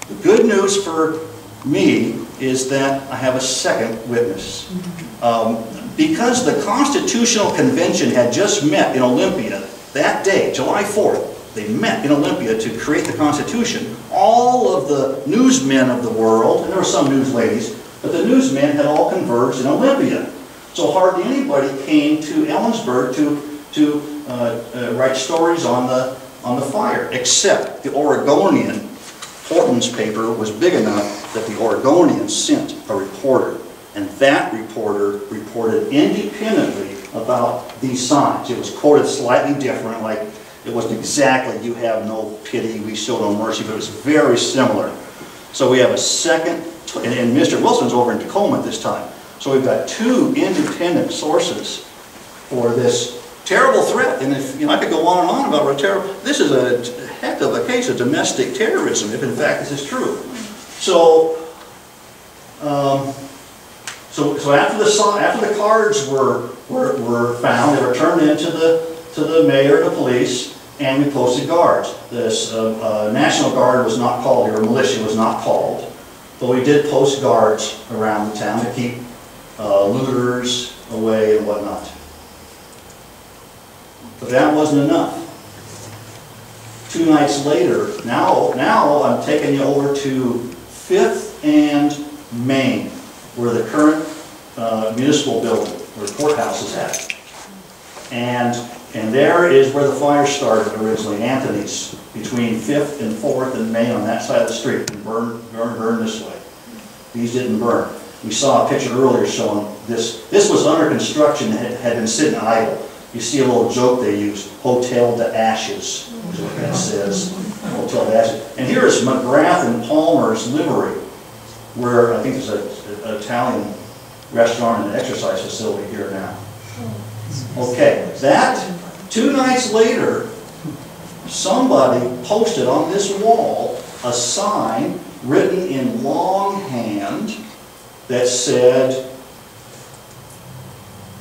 The good news for me is that I have a second witness. Because the Constitutional Convention had just met in Olympia that day, July 4th, they met in Olympia to create the Constitution. All of the newsmen of the world, and there were some news ladies, but the newsmen had all converged in Olympia. So hardly anybody came to Ellensburg to write stories on the fire, except the Oregonian. Portland's paper was big enough that the Oregonian sent a reporter, and that reporter reported independently about these signs. It was quoted slightly different, like it wasn't exactly, "You have no pity, we show no mercy," but it was very similar. So we have a second, and Mr. Wilson's over in Tacoma at this time. So we've got two independent sources for this terrible threat. And if I could go on and on about what a terrible, this is a heck of a case of domestic terrorism, if in fact this is true. So, so after the cards were found, they were turned in to the mayor and the police, and we posted guards. This National Guard was not called here, militia was not called, but we did post guards around the town to keep looters away and whatnot. But that wasn't enough. 2 nights later, now I'm taking you over to 5th and Main, where the current municipal building, where the courthouse is at. And there is where the fire started originally, Anthony's, between 5th and 4th and Main on that side of the street, and burn this way. These didn't burn. We saw a picture earlier showing this. This was under construction and had been sitting idle. You see a little joke they used, "Hotel to Ashes," is what that says. Hotel to Ashes. And here is McGrath and Palmer's livery, where I think there's an Italian restaurant and an exercise facility here now. Okay, that 2 nights later, somebody posted on this wall a sign written in longhand that said,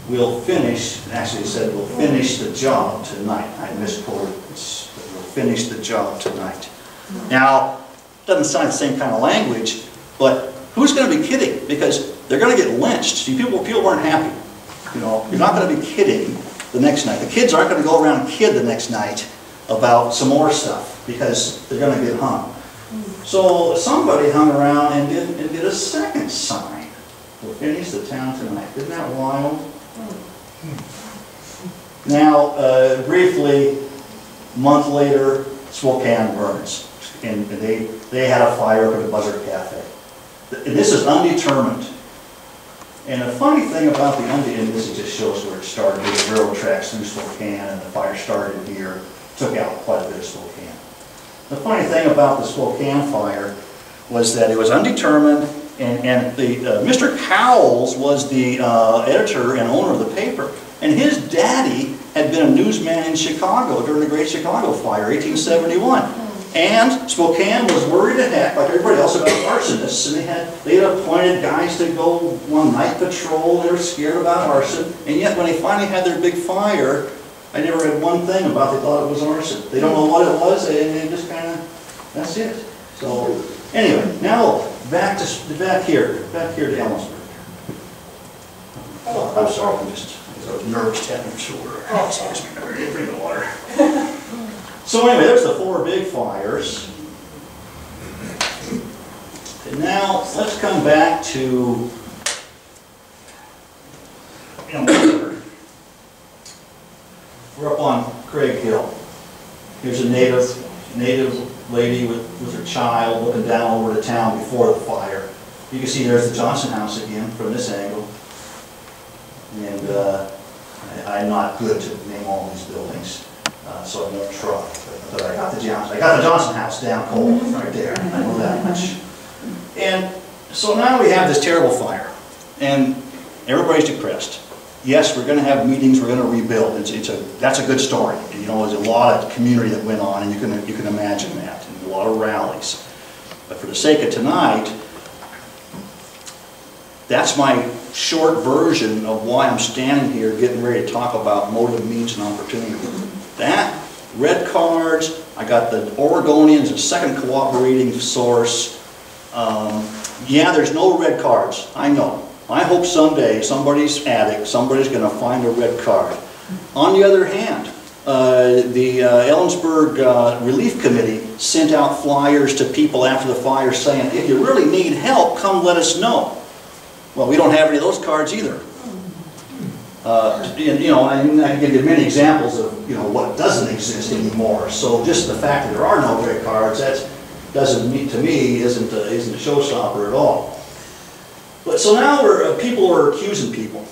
"We'll finish," actually it said, "We'll finish the job tonight." I misquoted it. "We'll finish the job tonight." Now, it doesn't sound the same kind of language, but who's going to be kidding? Because they're going to get lynched. See, people weren't happy. You're not going to be kidding the next night. The kids aren't going to go around and kid the next night about some more stuff, because they're going to get hung. So somebody hung around and did a second sign. "We'll finish the town tonight." Isn't that wild? Now, briefly, a month later, Spokane burns. And they had a fire up at the Buzzard Cafe. And this is undetermined. And the funny thing about and this just shows where it started. The railroad tracks through Spokane, and the fire started here, took out quite a bit of Spokane. The funny thing about the Spokane fire was that it was undetermined, and Mr. Cowles was the editor and owner of the paper, and his daddy had been a newsman in Chicago during the Great Chicago Fire, 1871. And Spokane was worried to heck, like everybody else, about arsonists, and they had appointed guys to go on night patrol. They were scared about arson, and yet when they finally had their big fire, I never read one thing about they thought it was arson. They don't know what it was, and they just kind of, that's it. So anyway, now back here to Ellensburg. Oh, I'm sorry, I was nervous tapping your shoulder. Oh, excuse me, I didn't bring the water. So anyway, there's the 4 big fires. And now let's come back to Ellensburg. We're up on Craig Hill. Here's a native lady with her child looking down over the town before the fire. You can see there's the Johnson House again from this angle. And I'm not good to name all these buildings, so I won't try. But I got the Johnson House down cold right there. I know that much. And so now we have this terrible fire, and everybody's depressed. Yes, we're going to have meetings. We're going to rebuild. That's a good story. And, there's a lot of community that went on, and you can imagine that, and a lot of rallies. But for the sake of tonight, that's my short version of why I'm standing here getting ready to talk about motive, means, and opportunity. That, red cards, I got the Oregonians, a second cooperating source. Yeah, there's no red cards, I know. I hope someday somebody's attic, somebody's going to find a red card. On the other hand, the Ellensburg Relief Committee sent out flyers to people after the fire saying, if you really need help, come let us know. Well, we don't have any of those cards either. You know, I can give you many examples of, you know, what doesn't exist anymore. So just the fact that there are no red cards, that doesn't mean, to me, isn't a showstopper at all. But so now people are accusing people,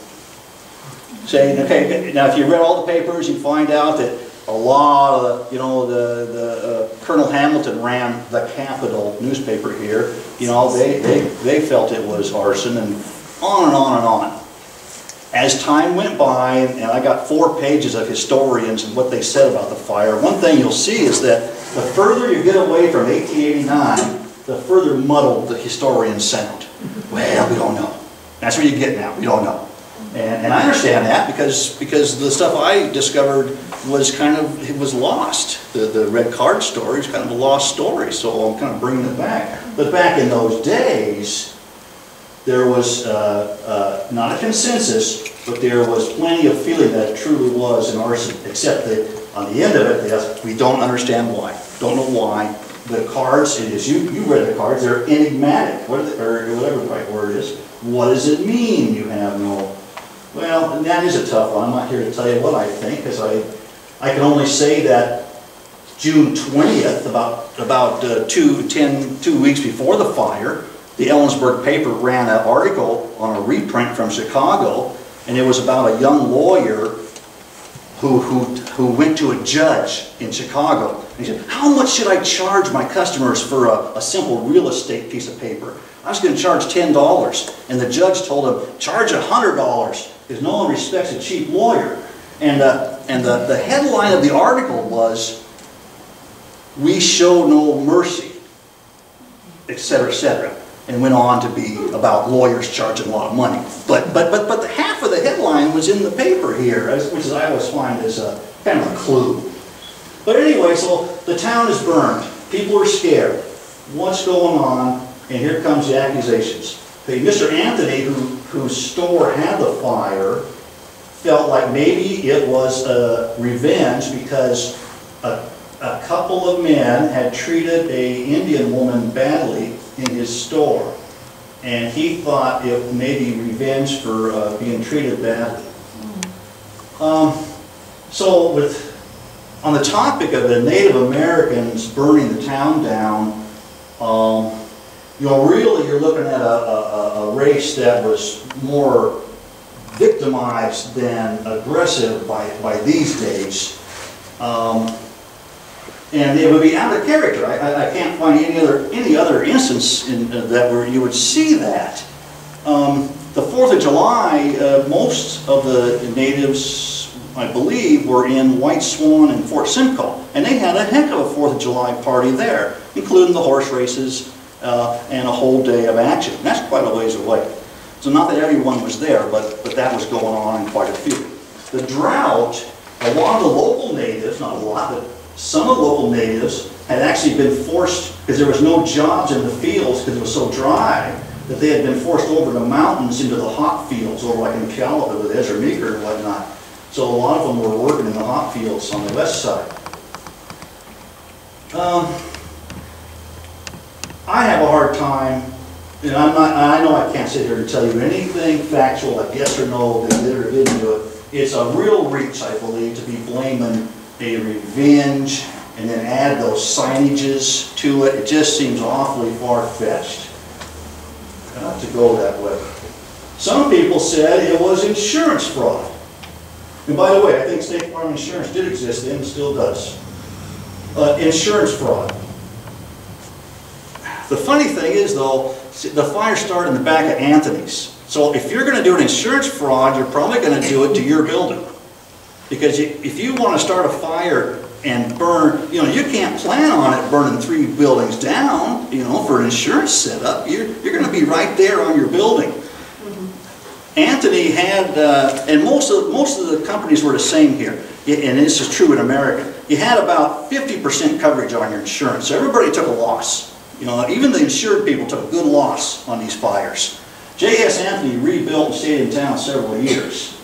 saying, okay, now if you read all the papers, you find out that a lot of the, you know, Colonel Hamilton ran the Capital newspaper here. You know, they felt it was arson, and on and on and on. As time went by, and I got 4 pages of historians and what they said about the fire, one thing you'll see is that the further you get away from 1889, the further muddled the historians sound. Well, we don't know. That's where you get now. We don't know. And I understand that because the stuff I discovered was kind of, it was lost. The red card story is kind of a lost story, so I'm kind of bringing it back. But back in those days, there was not a consensus, but there was plenty of feeling that it truly was an arson, except that on the end of it, yes, we don't understand why. Don't know why. The cards, it is, you read the cards, they're enigmatic, or whatever the right word is. What does it mean you have no? Well, that is a tough one. I'm not here to tell you what I think, because I can only say that June 20th, about 2 weeks before the fire, the Ellensburg paper ran an article on a reprint from Chicago, and it was about a young lawyer who went to a judge in Chicago. And he said, how much should I charge my customers for a simple real estate piece of paper? I was going to charge $10. And the judge told him, charge $100, because no one respects a cheap lawyer. And the headline of the article was, we show no mercy, etc., etc. And went on to be about lawyers charging a lot of money. But the half of the headline was in the paper here, which I always find is a kind of a clue. But anyway, so the town is burned. People are scared. What's going on? And here comes the accusations. Okay, Mr. Anthony, whose store had the fire, felt like maybe it was revenge because a couple of men had treated an Indian woman badly in his store, and he thought it may be revenge for being treated badly. So on the topic of the Native Americans burning the town down, you know, really you're looking at a race that was more victimized than aggressive by these days. And it would be out of character. I can't find any other instance where you would see that. The 4th of July, most of the natives, I believe, were in White Swan and Fort Simcoe, and they had a heck of a 4th of July party there, including the horse races and a whole day of action. And that's quite a ways away. So not that everyone was there, but that was going on in quite a few. The drought, a lot of the local natives, not a lot, but some of the local natives had actually been forced, because there was no jobs in the fields because it was so dry, that they had been forced over the mountains into the hop fields, over like in California with Ezra Meeker and whatnot. So a lot of them were working in the hop fields on the west side. I have a hard time, and I know I can't sit here and tell you anything factual, like yes or no, they did or didn't do it. It's a real reach, I believe, to be blaming a revenge and then add those signages to it. It just seems awfully far-fetched to go that way. Some people said it was insurance fraud. And by the way, I think State Farm Insurance did exist then and still does. Insurance fraud. The funny thing is, though, the fire started in the back of Anthony's. So if you're going to do an insurance fraud, you're probably going to do it to your building. Because if you want to start a fire and burn, you know, you can't plan on it burning 3 buildings down, you know, for an insurance setup. You're going to be right there on your building. Mm-hmm. Anthony had, and most of the companies were the same here, and this is true in America. you had about 50% coverage on your insurance. So everybody took a loss. You know, even the insured people took a good loss on these fires. J.S. Anthony rebuilt and stayed in town several years.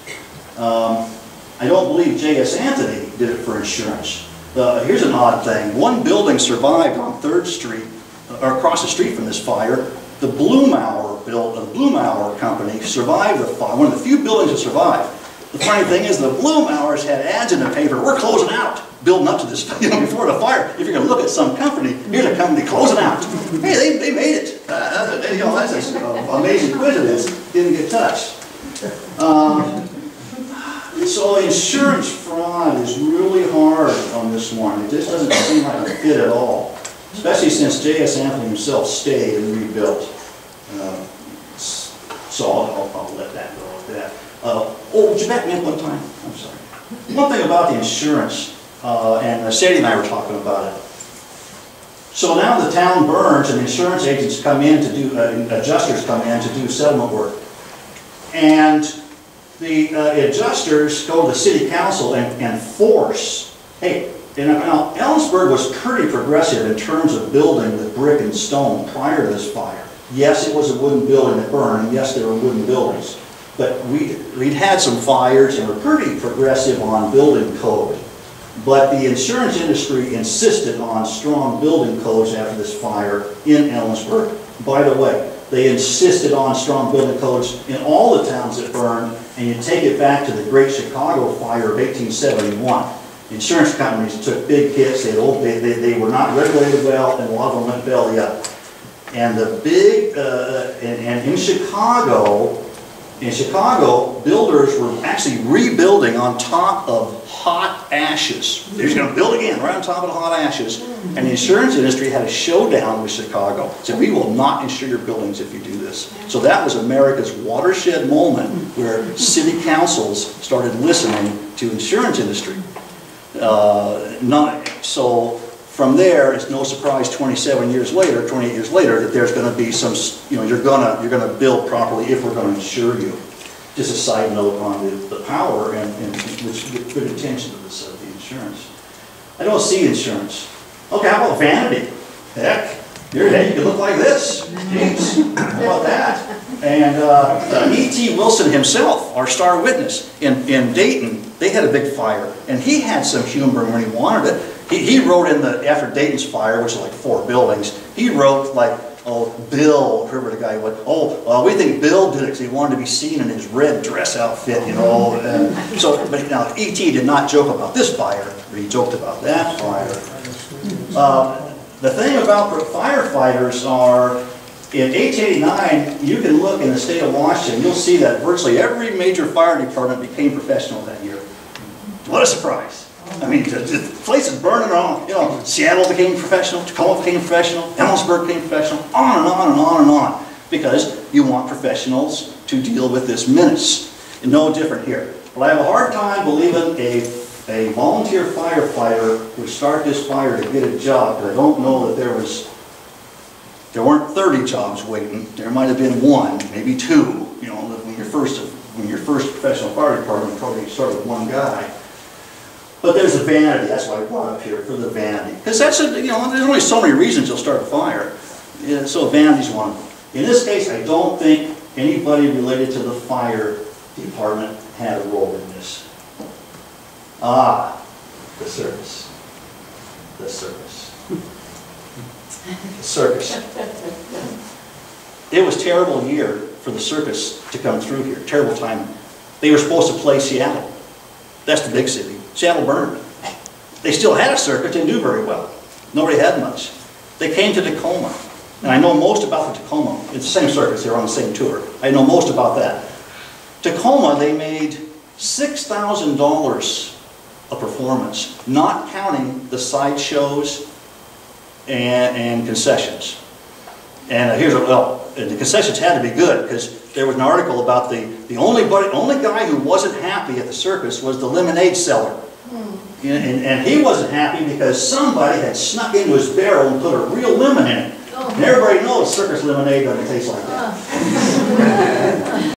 I don't believe J.S. Anthony did it for insurance. Here's an odd thing. One building survived on 3rd Street, or across the street from this fire. The Blumauer company survived the fire, one of the few buildings that survived. The funny thing is the Blumauers had ads in the paper, we're closing out, building up to this, before the fire. If you're going to look at some company, here's a company closing out. Hey, they made it. That's an amazing coincidence. Didn't get touched. So insurance fraud is really hard on this one. It just doesn't seem like a fit at all. Especially since J.S. Anthony himself stayed and rebuilt. So I'll let that go with that. Would you back me up one time? I'm sorry. One thing about the insurance, and Sadie and I were talking about it. So now the town burns and insurance agents come in to do, adjusters come in to do settlement work. And the adjusters go to the city council and force, hey, now Ellensburg was pretty progressive in terms of building with brick and stone prior to this fire. Yes, it was a wooden building that burned, and yes, there were wooden buildings. But we'd had some fires and were pretty progressive on building code. But the insurance industry insisted on strong building codes after this fire in Ellensburg. By the way, they insisted on strong building codes in all the towns that burned, and you take it back to the Great Chicago Fire of 1871. Insurance companies took big hits, they were not regulated well, and a lot of them went belly up. And the big, and in Chicago, builders were actually rebuilding on top of hot ashes. They're just going to build again right on top of the hot ashes. And the insurance industry had a showdown with Chicago. Said, we will not insure your buildings if you do this. So that was America's watershed moment where city councils started listening to insurance industry. So from there, it's no surprise 28 years later, that there's going to be some, you're going to build properly if we're going to insure you. Just a side note on the power and good intention of this, the insurance. I don't see insurance. Okay, how about vanity? Heck, your head, you can look like this. Jeez, how about that? And E.T. Wilson himself, our star witness, in Dayton, they had a big fire, and he had some humor when he wanted it. He wrote after Dayton's fire, which is like 4 buildings, he wrote like, oh, Bill, whoever the guy was, we think Bill did it because he wanted to be seen in his red dress outfit, but now E.T. did not joke about this fire, but he joked about that fire. The thing about firefighters are, in 1889, you can look in the state of Washington, you'll see that virtually every major fire department became professional that year. What a surprise. I mean, the place is burning on. Seattle became professional, Tacoma became professional, Ellensburg became professional, on and on and on and on. Because you want professionals to deal with this menace. And no different here. But I have a hard time believing a volunteer firefighter would start this fire to get a job, because I don't know that there weren't 30 jobs waiting. There might have been 1, maybe 2. When your first professional fire department, probably start with 1 guy. But there's the vanity. That's why I brought up here, for the vanity. Because there's only so many reasons you'll start a fire. Yeah, so vanity's one. In this case, I don't think anybody related to the fire department had a role in this. The circus. The circus. The circus. It was a terrible year for the circus to come through here. Terrible timing. They were supposed to play Seattle. That's the big city. Seattle burned. They still had a circuit, didn't do very well. Nobody had much. They came to Tacoma. And I know most about the Tacoma. It's the same circus, they're on the same tour. I know most about that. Tacoma, they made $6,000 a performance, not counting the side shows and concessions. And the concessions had to be good, because there was an article about the only guy who wasn't happy at the circus was the lemonade seller. And he wasn't happy because somebody had snuck into his barrel and put a real lemon in it. And everybody knows circus lemonade doesn't taste like that.